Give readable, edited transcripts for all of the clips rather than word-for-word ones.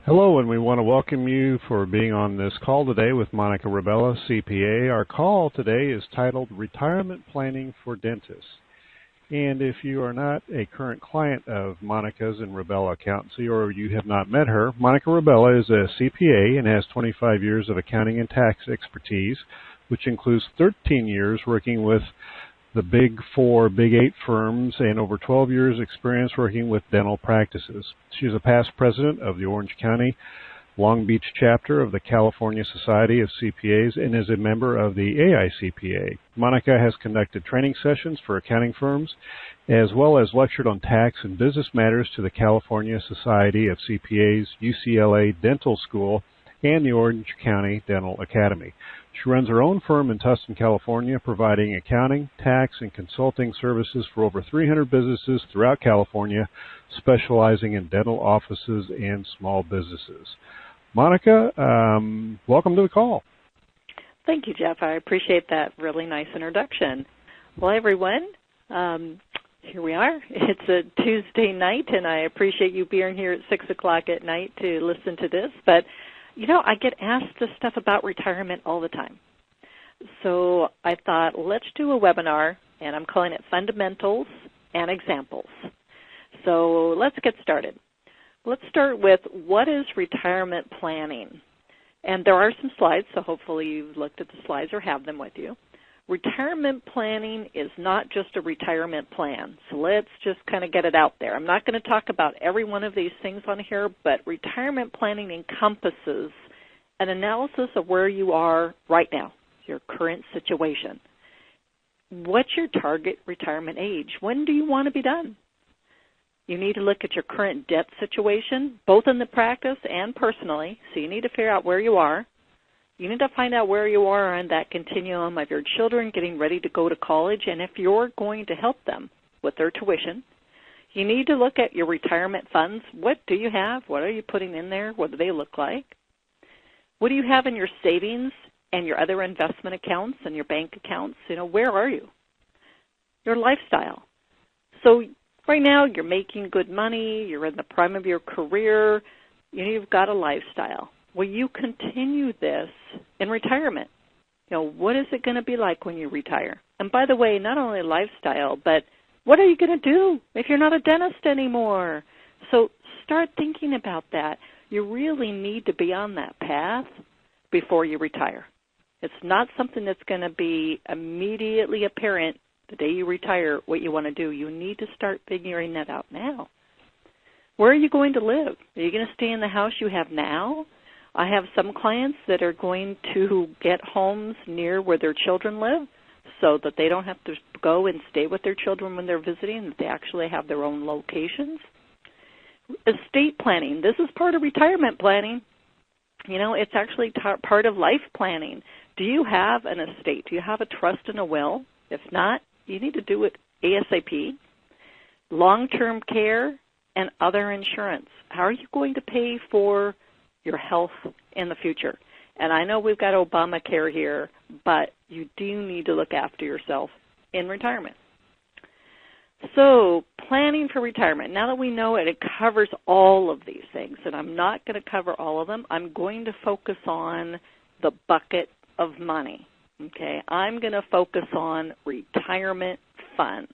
Hello, and we want to welcome you for being on this call today with Monica Rebella, CPA. Our call today is titled Retirement Planning for Dentists. And if you are not a current client of Monica's and Rebella Accountancy, or you have not met her, Monica Rebella is a CPA and has 25 years of accounting and tax expertise, which includes 13 years working with the Big Four, Big Eight firms, and over 12 years experience working with dental practices. She is a past president of the Orange County Long Beach chapter of the California Society of CPAs and is a member of the AICPA. Monica has conducted training sessions for accounting firms as well as lectured on tax and business matters to the California Society of CPAs, UCLA Dental School, and the Orange County Dental Academy. She runs her own firm in Tustin, California, providing accounting, tax, and consulting services for over 300 businesses throughout California, specializing in dental offices and small businesses. Monica, welcome to the call. Thank you, Jeff. I appreciate that really nice introduction. Well, everyone, here we are. It's a Tuesday night, and I appreciate you being here at 6 o'clock at night to listen to this. But you know, I get asked this stuff about retirement all the time. So I thought, let's do a webinar, and I'm calling it Fundamentals and Examples. So let's get started. Let's start with, what is retirement planning? And there are some slides, so hopefully you've looked at the slides or have them with you. Retirement planning is not just a retirement plan, so let's just kind of get it out there. I'm not going to talk about every one of these things on here, but retirement planning encompasses an analysis of where you are right now, your current situation. What's your target retirement age? When do you want to be done? You need to look at your current debt situation, both in the practice and personally, so you need to figure out where you are. You need to find out where you are on that continuum of your children getting ready to go to college, and if you're going to help them with their tuition. You need to look at your retirement funds. What do you have? What are you putting in there? What do they look like? What do you have in your savings and your other investment accounts and your bank accounts? You know, where are you? Your lifestyle. So right now you're making good money. You're in the prime of your career. You know, you've got a lifestyle. Will you continue this in retirement? You know, what is it going to be like when you retire? And by the way, not only lifestyle, but what are you going to do if you're not a dentist anymore? So start thinking about that. You really need to be on that path before you retire. It's not something that's going to be immediately apparent the day you retire what you want to do. You need to start figuring that out now. Where are you going to live? Are you going to stay in the house you have now? I have some clients that are going to get homes near where their children live so that they don't have to go and stay with their children when they're visiting, that they actually have their own locations. Estate planning. This is part of retirement planning. You know, it's actually part of life planning. Do you have an estate? Do you have a trust and a will? If not, you need to do it ASAP. Long-term care and other insurance. How are you going to pay for your health in the future? And I know we've got Obamacare here, but you do need to look after yourself in retirement. So planning for retirement. Now that we know it, it covers all of these things, and I'm not going to cover all of them. I'm going to focus on the bucket of money. Okay, I'm going to focus on retirement funds.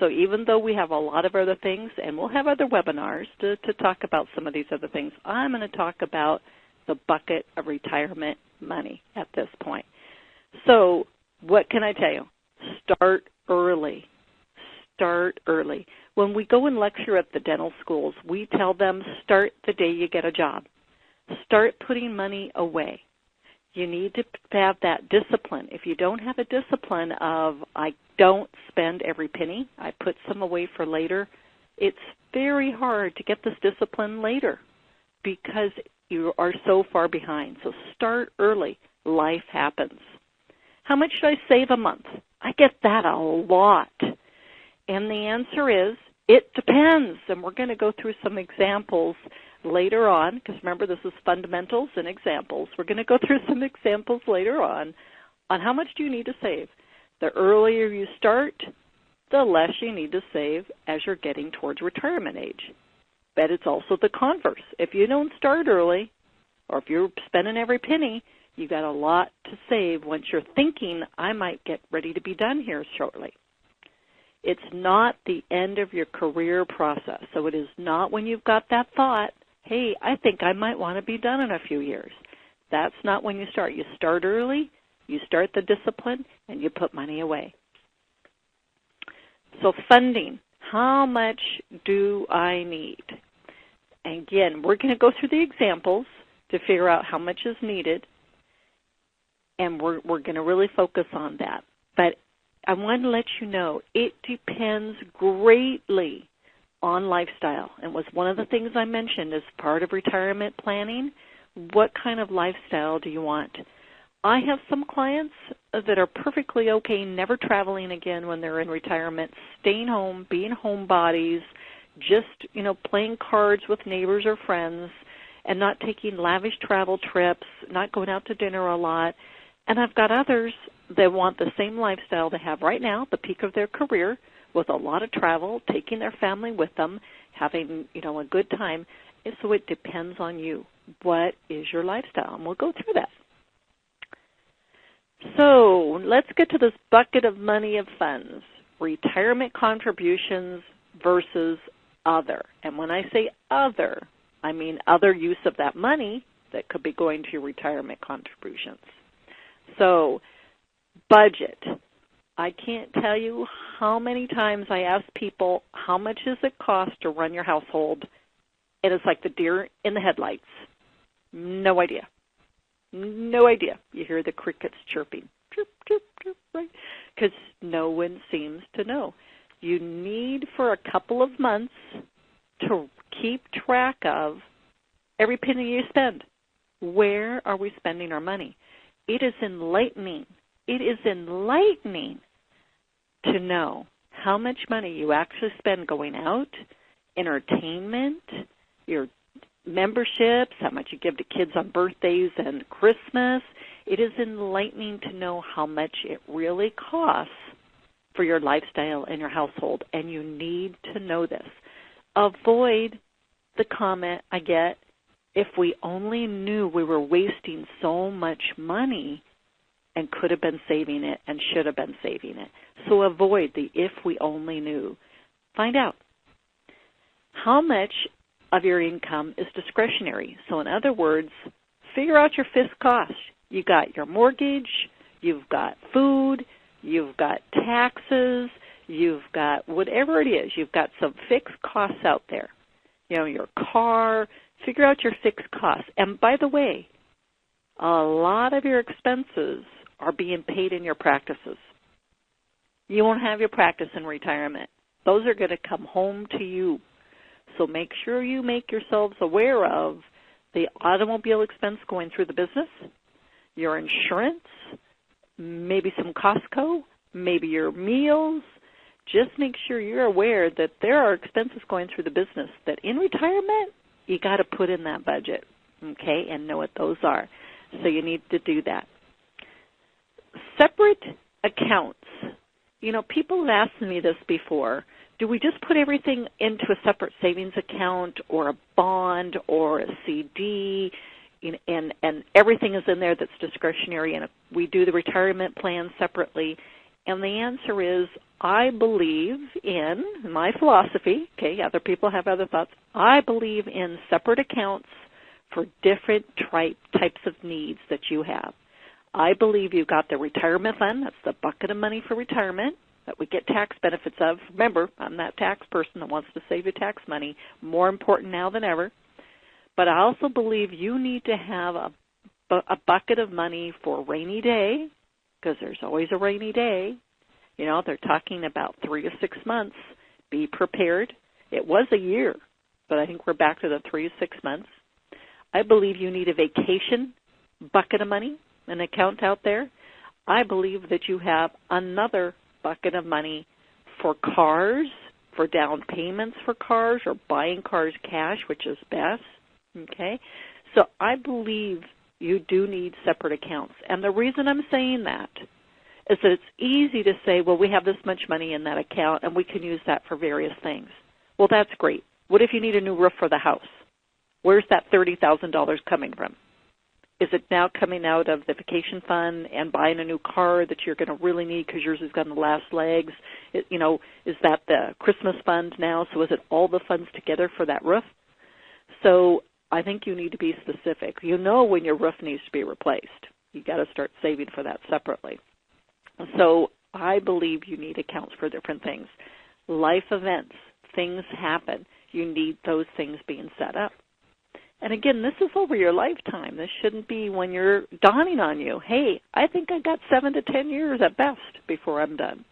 So even though we have a lot of other things, and we'll have other webinars to talk about some of these other things, I'm going to talk about the bucket of retirement money at this point. So what can I tell you? Start early. Start early. When we go and lecture at the dental schools, we tell them start the day you get a job. Start putting money away. You need to have that discipline. If you don't have a discipline of, I don't spend every penny, I put some away for later, it's very hard to get this discipline later because you are so far behind. So start early. Life happens. How much should I save a month? I get that a lot. And the answer is, it depends. And we're going to go through some examples later on, because remember this is fundamentals and examples. We're going to go through some examples later on how much do you need to save. The earlier you start, the less you need to save as you're getting towards retirement age. But it's also the converse. If you don't start early, or if you're spending every penny, you've got a lot to save once you're thinking, I might get ready to be done here shortly. It's not the end of your career process. So it is not when you've got that thought, hey, I think I might want to be done in a few years. That's not when you start. You start early, you start the discipline, and you put money away. So funding, how much do I need? And again, we're going to go through the examples to figure out how much is needed, and we're going to really focus on that. But I want to let you know it depends greatly on lifestyle. And was one of the things I mentioned as part of retirement planning, what kind of lifestyle do you want? I have some clients that are perfectly okay never traveling again when they're in retirement, staying home, being homebodies, just, playing cards with neighbors or friends, and not taking lavish travel trips, not going out to dinner a lot. And I've got others that want the same lifestyle they have right now, the peak of their career, with a lot of travel, taking their family with them, having, a good time. And so it depends on you. What is your lifestyle? And we'll go through that. So let's get to this bucket of money of funds, retirement contributions versus other. And when I say other, I mean other use of that money that could be going to your retirement contributions. So budget. I can't tell you how many times I ask people, how much does it cost to run your household? And it's like the deer in the headlights. No idea. No idea. You hear the crickets chirping. Chirp, chirp, chirp, right? Because no one seems to know. You need for a couple of months to keep track of every penny you spend. Where are we spending our money? It is enlightening. It is enlightening to know how much money you actually spend going out, entertainment, your memberships, how much you give to kids on birthdays and Christmas. It is enlightening to know how much it really costs for your lifestyle and your household, and you need to know this. Avoid the comment I get, if we only knew we were wasting so much money and could have been saving it and should have been saving it. So avoid the if we only knew. Find out how much of your income is discretionary. So in other words, figure out your fixed costs. You got your mortgage, you've got food, you've got taxes, you've got whatever it is. You've got some fixed costs out there. Your car, figure out your fixed costs. And by the way, a lot of your expenses are being paid in your practices. You won't have your practice in retirement. Those are going to come home to you. So make sure you make yourselves aware of the automobile expense going through the business, your insurance, maybe some Costco, maybe your meals. Just make sure you're aware that there are expenses going through the business that in retirement you got to put in that budget, okay, and know what those are. So you need to do that. Separate accounts. People have asked me this before. Do we just put everything into a separate savings account or a bond or a CD and everything is in there that's discretionary and we do the retirement plan separately? And the answer is, I believe in my philosophy, okay, other people have other thoughts, I believe in separate accounts for different types of needs that you have. I believe you've got the retirement fund, that's the bucket of money for retirement that we get tax benefits of. Remember, I'm that tax person that wants to save your tax money, more important now than ever. But I also believe you need to have a bucket of money for a rainy day, because there's always a rainy day. They're talking about 3 to 6 months. Be prepared. It was a year, but I think we're back to the 3 to 6 months. I believe you need a vacation bucket of money, an account out there. I believe that you have another bucket of money for cars, for down payments for cars, or buying cars cash, which is best. Okay? So I believe you do need separate accounts. And the reason I'm saying that is that it's easy to say, well, we have this much money in that account and we can use that for various things. Well, that's great. What if you need a new roof for the house? Where's that $30,000 coming from? Is it now coming out of the vacation fund and buying a new car that you're going to really need because yours has got the last legs? Is that the Christmas fund now? So is it all the funds together for that roof? So I think you need to be specific. You know when your roof needs to be replaced. You've got to start saving for that separately. So I believe you need accounts for different things. Life events, things happen. You need those things being set up. And again, this is over your lifetime. This shouldn't be when you're dawning on you, hey, I think I got 7 to 10 years at best before I'm done.